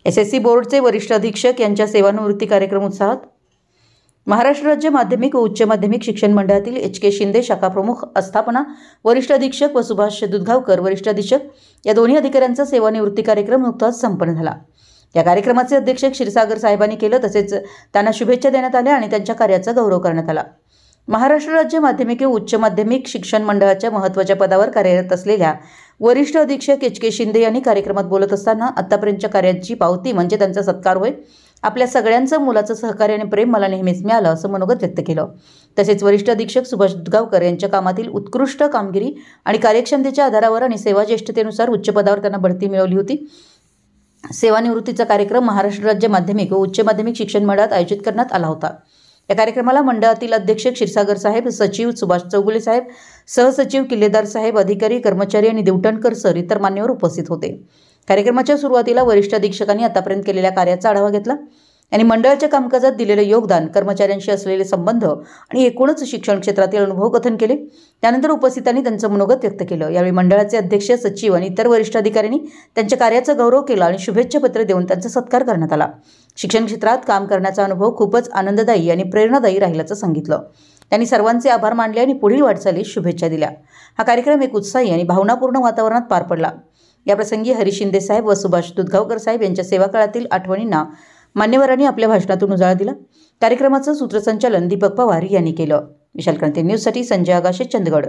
SSC बोर्डचे वरिष्ठ अधीक्षक यांच्या सेवानिवृत्ती कार्यक्रम उत्साहात। महाराष्ट्र राज्य माध्यमिक व उच्च माध्यमिक शिक्षण मंडळातील HK शिंदे शाखा प्रमुख आस्थापना वरिष्ठ अधीक्षक व सुभाष दुधगावकर वरिष्ठ अधीक्षक या दोन्ही अधिकाऱ्यांचा सेवानिवृत्ती कार्यक्रम नुकताच संपन्न झाला। या कार्यक्रमाचे अध्यक्ष क्षीरसागर साहेबांनी केलं, तसेच त्यांना शुभेच्छा देण्यात आल्या आणि त्यांच्या कार्याचा गौरव करण्यात आला। महाराष्ट्र राज्य माध्यमिक व उच्च माध्यमिक शिक्षण मंडळाच्या महत्त्वाच्या पदावर कार्यरत असलेल्या वरिष्ठ अधीक्षक HK शिंदे यांनी कार्यक्रमात बोलत असताना आतापर्यंतच्या कार्याची पावती म्हणजे त्यांचा सत्कार होय। आपल्या सगळ्यांचं मुलाचं सहकार्य आणि प्रेम मला नेहमीच मिळालं असं मनोगत व्यक्त केलं। तसेच वरिष्ठ अधीक्षक सुभाष दुधगावकर यांच्या कामातील उत्कृष्ट कामगिरी आणि कार्यक्षमतेच्या आधारावर आणि सेवा ज्येष्ठतेनुसार उच्च पदावर त्यांना बढती मिळवली होती। सेवानिवृत्तीचा कार्यक्रम महाराष्ट्र राज्य माध्यमिक व उच्च माध्यमिक शिक्षण मंडळात आयोजित करण्यात आला होता। या कार्यक्रमाला मंडळातील अध्यक्ष क्षीरसागर साहेब, सचिव सुभाष चौगुले साहेब, सहसचिव किल्लेदार साहेब, अधिकारी, कर्मचारी आणि देवटणकर सर इतर मान्यवर उपस्थित होते। कार्यक्रमाच्या सुरुवातीला वरिष्ठ अधीक्षकांनी आतापर्यंत केलेल्या कार्याचा आढावा घेतला आणि मंडळाच्या कामकाजात दिलेले योगदान, कर्मचाऱ्यांशी असलेले संबंध आणि एकूणच शिक्षण क्षेत्रातील अनुभव कथन केले। त्यानंतर उपस्थितांनी त्यांचं मनोगत व्यक्त केलं। यावेळी मंडळाचे अध्यक्ष, सचिव आणि इतर वरिष्ठ अधिकाऱ्यांनी त्यांच्या कार्याचा गौरव केला आणि शुभेच्छा पत्र देऊन त्यांचा सत्कार करण्यात आला। शिक्षण क्षेत्रात काम करण्याचा अनुभव खूपच आनंददायी आणि प्रेरणादायी राहिल्याचं सांगितलं। त्यांनी सर्वांचे आभार मानले आणि पुढील वाटचालीस शुभेच्छा दिल्या। हा कार्यक्रम एक उत्साही आणि भावनापूर्ण वातावरणात पार पडला। याप्रसंगी हरी शिंदे साहेब व सुभाष दुधगावकर साहेब यांच्या सेवाकाळातील आठवणींना मान्यवरांनी आपल्या भाषणातून उजाळा दिला। कार्यक्रमाचं सूत्रसंचालन दीपक पवार यांनी केलं। विशाल क्रांती न्यूजसाठी संजय आगाशे, चंदगड।